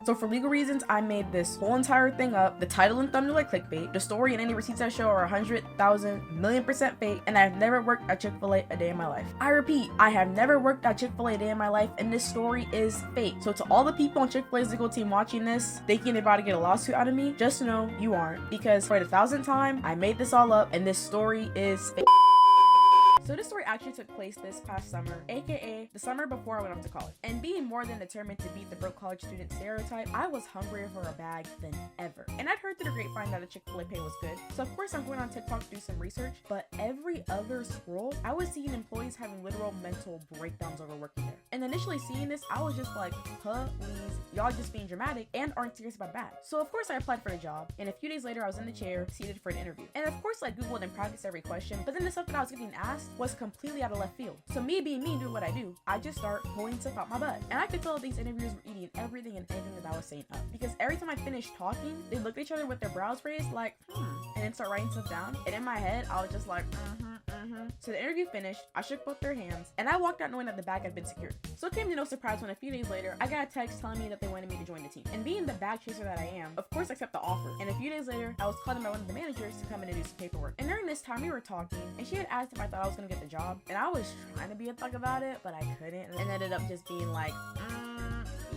So for legal reasons, I made this whole entire thing up. The title and thumbnail are clickbait. The story and any receipts I show are 100,000,000,000% fake, and I've never worked at Chick-Fil-A a day in my life. I repeat, I have never worked at Chick-Fil-A a day in my life, and this story is fake. So to all the people on Chick-Fil-A's legal team watching this, thinking they're about to get a lawsuit out of me, just know you aren't, because for the 1,000th time, I made this all up, and this story is fake. So this story actually took place this past summer, aka the summer before I went off to college. And being more than determined to beat the broke college student stereotype, I was hungrier for a bag than ever. And I'd heard through the grapevine that a Chick-fil-A pay was good. So of course I'm going on TikTok to do some research, but every other scroll, I was seeing employees having literal mental breakdowns over working there. And initially seeing this, I was just like, please, y'all just being dramatic and aren't serious about bag. So of course I applied for the job, and a few days later I was in the chair, seated for an interview. And of course I Googled and practiced every question, but then the stuff that I was getting asked was completely out of left field. So me being me, doing what I do, I just start pulling stuff out my butt. And I could tell these interviewers were eating everything and anything that I was saying up. Because every time I finished talking, they looked at each other with their brows raised like, and then start writing stuff down. And in my head, I was just like, So the interview finished, I shook both their hands, and I walked out knowing that the bag had been secured. So it came to no surprise when a few days later, I got a text telling me that they wanted me to join the team. And being the bag chaser that I am, of course I accept the offer. And a few days later, I was called in by one of the managers to come in and do some paperwork. And during this time, we were talking, and she had asked if I thought I was gonna get the job. And I was trying to be a thug about it, but I couldn't. And ended up just being like,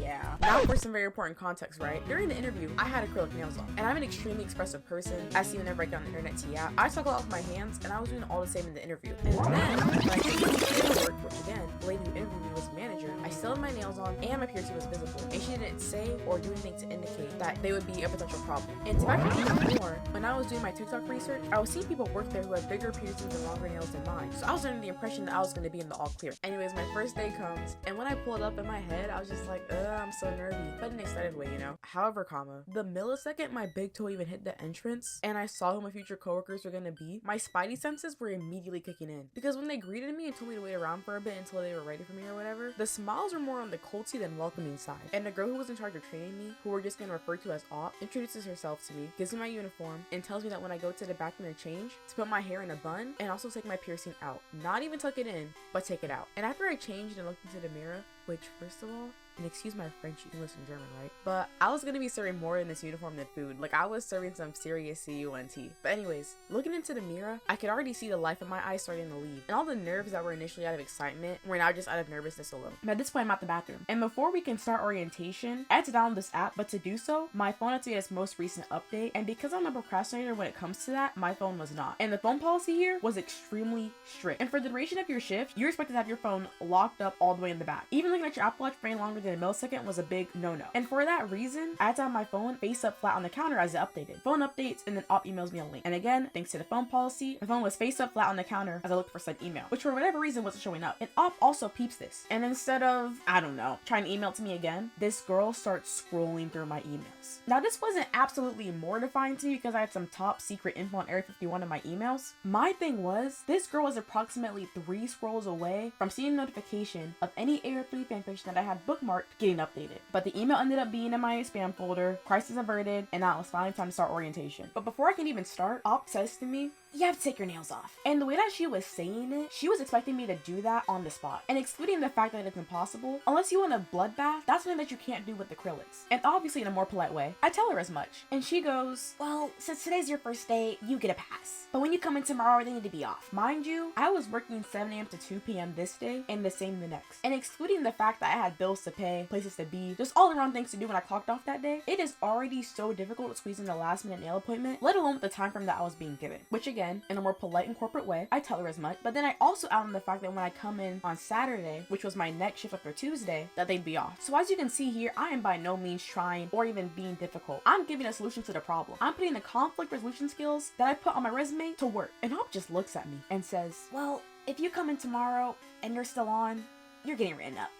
yeah. Now for some very important context, right? During the interview, I had acrylic nails on, and I'm an extremely expressive person, as seen whenever I get on the internet to yap. I talk a lot with my hands, and I was doing all the same in the interview. And then, when I came to the paperwork, which again, the lady who interviewed me was the manager, I still had my nails on, and my piercing was visible, and she didn't say or do anything to indicate that they would be a potential problem. And to back it even more, when I was doing my TikTok research, I was seeing people work there who had bigger piercings and longer nails than mine, so I was under the impression that I was going to be in the all clear. Anyways, my first day comes, and when I pull it up in my head, I was just like, I'm so nervous. But in an excited way, you know. However, the millisecond my big toe even hit the entrance and I saw who my future coworkers were gonna be, my spidey senses were immediately kicking in. Because when they greeted me and told me to wait around for a bit until they were ready for me or whatever, the smiles were more on the culty than welcoming side. And the girl who was in charge of training me, who we're just gonna refer to as Op, introduces herself to me, gives me my uniform, and tells me that when I go to the bathroom to change, to put my hair in a bun and also take my piercing out. Not even tuck it in, but take it out. And after I changed and looked into the mirror, which first of all, and excuse my French, you can listen German, right? But I was gonna be serving more in this uniform than food. Like I was serving some serious CUNT. But anyways, looking into the mirror, I could already see the life in my eyes starting to leave. And all the nerves that were initially out of excitement were now just out of nervousness alone. But at this point, I'm at the bathroom. And before we can start orientation, I had to download this app, but to do so, my phone had to get its most recent update. And because I'm a procrastinator when it comes to that, my phone was not. And the phone policy here was extremely strict. And for the duration of your shift, you're expected to have your phone locked up all the way in the back. Even looking at your Apple Watch for any longer than a millisecond was a big no-no. And for that reason, I had to have my phone face up flat on the counter as it updated. Phone updates, and then Op emails me a link. And again, thanks to the phone policy, my phone was face up flat on the counter as I looked for said email, which for whatever reason wasn't showing up. And Op also peeps this. And instead of, I don't know, trying to email to me again, this girl starts scrolling through my emails. Now this wasn't absolutely mortifying to me because I had some top secret info on Area 51 in my emails. My thing was, this girl was approximately 3 scrolls away from seeing a notification of any Area 3 fanfiction that I had bookmarked getting updated. But the email ended up being in my spam folder, crisis averted, and now it's finally time to start orientation. But before I can even start, Op says to me, you have to take your nails off. And the way that she was saying it, she was expecting me to do that on the spot. And excluding the fact that it's impossible, unless you want a bloodbath, that's something that you can't do with acrylics. And obviously in a more polite way, I tell her as much. And she goes, well, since today's your first day, you get a pass. But when you come in tomorrow, they need to be off. Mind you, I was working 7 a.m. to 2 p.m. this day and the same the next. And excluding the fact that I had bills to pay, places to be, just all around things to do when I clocked off that day, it is already so difficult to squeeze in a last minute nail appointment, let alone with the time frame that I was being given. Which again, in a more polite and corporate way, I tell her as much. But then I also out on the fact that when I come in on Saturday, which was my next shift after Tuesday, that they'd be off. So as you can see here, I am by no means trying or even being difficult. I'm giving a solution to the problem. I'm putting the conflict resolution skills that I put on my resume to work. And Hope just looks at me and says, well, if you come in tomorrow and you're still on, you're getting written up.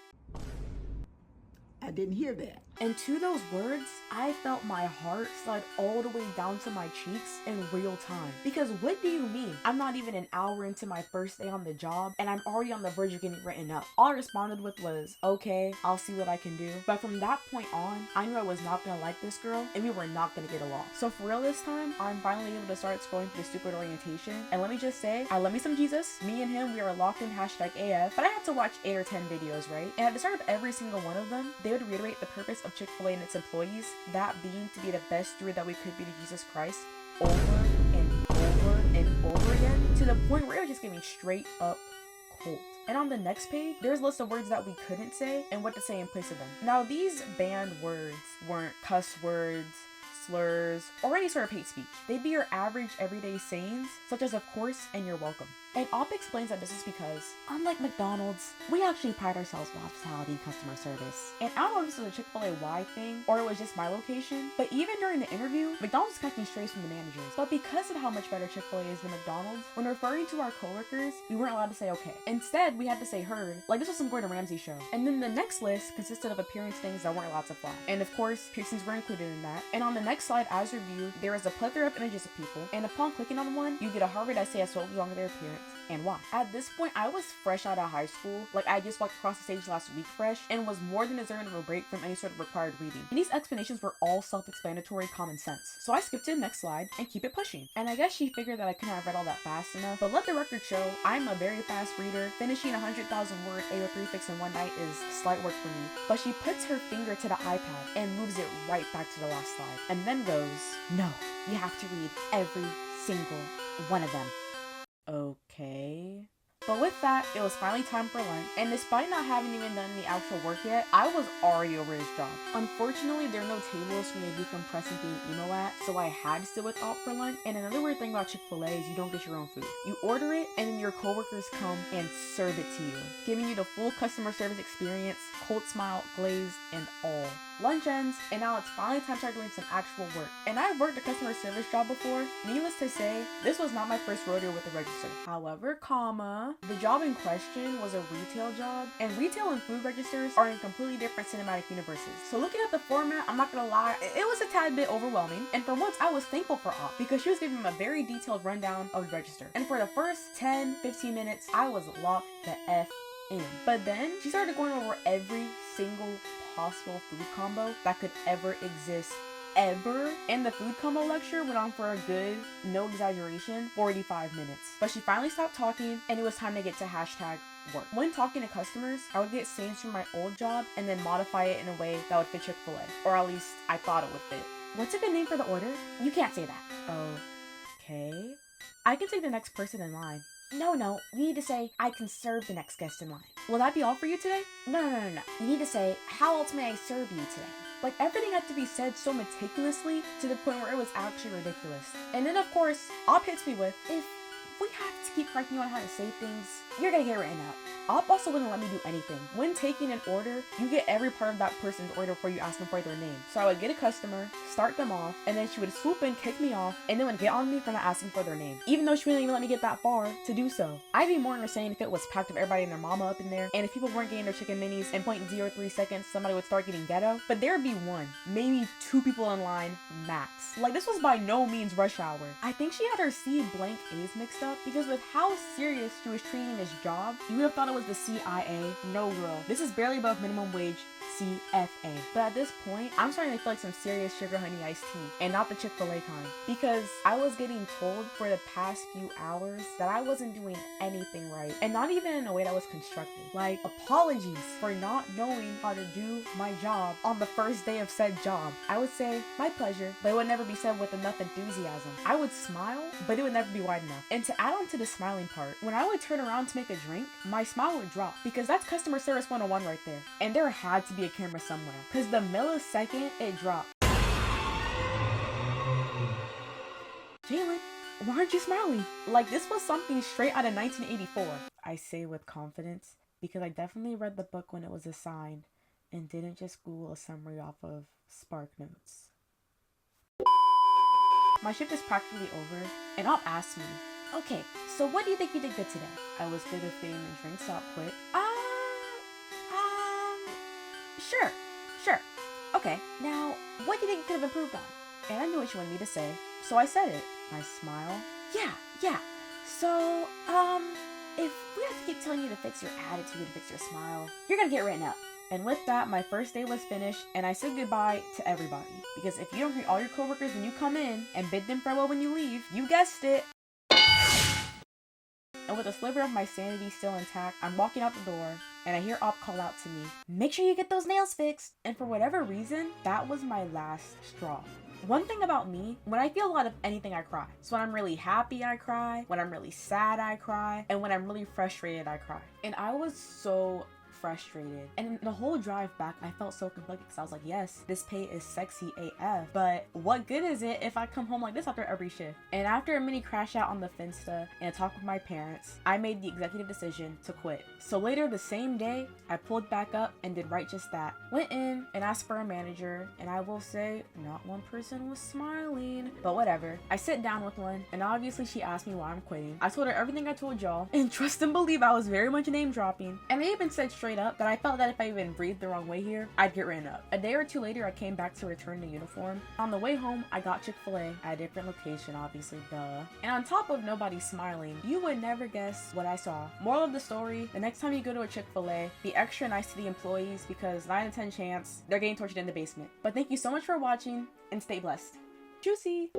I didn't hear that. And to those words, I felt my heart slide all the way down to my cheeks in real time. Because what do you mean? I'm not even an hour into my first day on the job and I'm already on the verge of getting written up. All I responded with was, okay, I'll see what I can do. But from that point on, I knew I was not gonna like this girl and we were not gonna get along. So for real this time, I'm finally able to start scrolling through the stupid orientation. And let me just say, I love me some Jesus. Me and him, we are locked in #AF. But I had to watch 8 or 10 videos, right? And at the start of every single one of them, they would reiterate the purpose of of Chick-Fil-A and its employees, that being to be the best steward that we could be to Jesus Christ, over and over and over again, to the point where it was just getting straight up cold. And on the next page, there's a list of words that we couldn't say and what to say in place of them. Now, these banned words weren't cuss words, slurs, or any sort of hate speech. They'd be your average everyday sayings, such as of course and you're welcome. And Op explains that this is because, unlike McDonald's, we actually pride ourselves on hospitality and customer service. And I don't know if this was a Chick-fil-A wide thing, or it was just my location, but even during the interview, McDonald's was catching strays from the managers. But because of how much better Chick-fil-A is than McDonald's, when referring to our coworkers, we weren't allowed to say okay. Instead, we had to say heard, like this was some Gordon Ramsay show. And then the next list consisted of appearance things that weren't allowed to fly. And of course, piercings were included in that. And on the next slide, as reviewed, there is a plethora of images of people, and upon clicking on one, you get a Harvard essay as to what was wrong with their appearance and why. At this point, I was fresh out of high school, like I just walked across the stage last week fresh, and was more than deserving of a break from any sort of required reading. And these explanations were all self-explanatory common sense. So I skipped to the next slide and keep it pushing. And I guess she figured that I couldn't have read all that fast enough, but let the record show, I'm a very fast reader. Finishing 100,000 word AO prefix in one night is slight work for me. But she puts her finger to the iPad and moves it right back to the last slide, and then goes, no, you have to read every single one of them. Okay. But with that, it was finally time for lunch, and despite not having even done the actual work yet, I was already over his job. Unfortunately, there are no tables for me to decompress and being emo at, so I had to sit with Op for lunch. And another weird thing about Chick-fil-A is you don't get your own food. You order it, and then your coworkers come and serve it to you, giving you the full customer service experience, cold smile, glaze, and all. Lunch ends, and now it's finally time to start doing some actual work. And I've worked a customer service job before. Needless to say, this was not my first rodeo with the register. However, the job in question was a retail job, and retail and food registers are in completely different cinematic universes. So looking at the format, I'm not gonna lie, it was a tad bit overwhelming, and for once I was thankful for Op because she was giving him a very detailed rundown of the register. And for the first 10-15 minutes, I was locked the F in. But then she started going over every single possible food combo that could ever exist ever. And the food combo lecture went on for a good, no exaggeration, 45 minutes. But she finally stopped talking, and it was time to get to hashtag work. When talking to customers, I would get sayings from my old job and then modify it in a way that would fit Chick-fil-A. Or at least I thought it would fit. What's a good name for the order? You can't say that. Okay. I can take the next person in line. No, you need to say, I can serve the next guest in line. Will that be all for you today? No. You need to say, how else may I serve you today? Like, everything had to be said so meticulously to the point where it was actually ridiculous. And then, of course, Op hits me with, if we have to keep correcting you on how to say things, you're gonna get written up. Op also wouldn't let me do anything. When taking an order, you get every part of that person's order before you ask them for their name. So I would get a customer, start them off, and then she would swoop in, kick me off, and then would get on me for not asking for their name, even though she wouldn't even let me get that far to do so. I'd be more understanding if it was packed with everybody and their mama up in there, and if people weren't getting their chicken minis in 0.03 seconds, somebody would start getting ghetto. But there would be one, maybe two people in line, max. Like, this was by no means rush hour. I think she had her C blank A's mixed up, because with how serious she was treating this job, you would have thought it was the CIA. No, girl. This is barely above minimum wage CFA. But at this point, I'm starting to feel like some serious sugar honey iced tea, and not the Chick-fil-A kind. Because I was getting told for the past few hours that I wasn't doing anything right, and not even in a way that was constructive. Like, apologies for not knowing how to do my job on the first day of said job. I would say, my pleasure, but it would never be said with enough enthusiasm. I would smile, but it would never be wide enough. And to add on to the smiling part, when I would turn around to make a drink, my smile would drop, because that's customer service 101 right there. And there had to be a camera somewhere, because the millisecond it dropped. Jalen, why aren't you smiling? Like, this was something straight out of 1984. I say with confidence, because I definitely read the book when it was assigned, and didn't just Google a summary off of Spark Notes. My shift is practically over, and Op asked me, okay, so what do you think you did good today? I was good with getting the drinks out quick. Sure. Okay, now, what do you think you could have improved on? And I knew what she wanted me to say, so I said it. I smile. Yeah. So, if we have to keep telling you to fix your attitude and fix your smile, you're gonna get written up. And with that, my first day was finished, and I said goodbye to everybody. Because if you don't greet all your coworkers when you come in, and bid them farewell when you leave, you guessed it. And with a sliver of my sanity still intact, I'm walking out the door, and I hear Op call out to me, make sure you get those nails fixed. And for whatever reason, that was my last straw. One thing about me, when I feel a lot of anything, I cry. So when I'm really happy, I cry. When I'm really sad, I cry. And when I'm really frustrated, I cry. And I was so frustrated. And the whole drive back, I felt so conflicted because I was like, yes, this pay is sexy AF, but what good is it if I come home like this after every shift? And after a mini crash out on the Finsta and a talk with my parents, I made the executive decision to quit. So later the same day, I pulled back up and did right just that. Went in and asked for a manager, and I will say not one person was smiling, but whatever. I sit down with one, and obviously she asked me why I'm quitting. I told her everything I told y'all, and trust and believe I was very much name dropping. And I even said straight up that I felt that if I even breathed the wrong way here, I'd get written up. A day or two later, I came back to return the uniform. On the way home, I got Chick-Fil-A at a different location, obviously, duh. And on top of nobody smiling, you would never guess what I saw. Moral of the story, the next time you go to a Chick-Fil-A, be extra nice to the employees because 9 in 10 chance they're getting tortured in the basement. But thank you so much for watching and stay blessed. Juicy!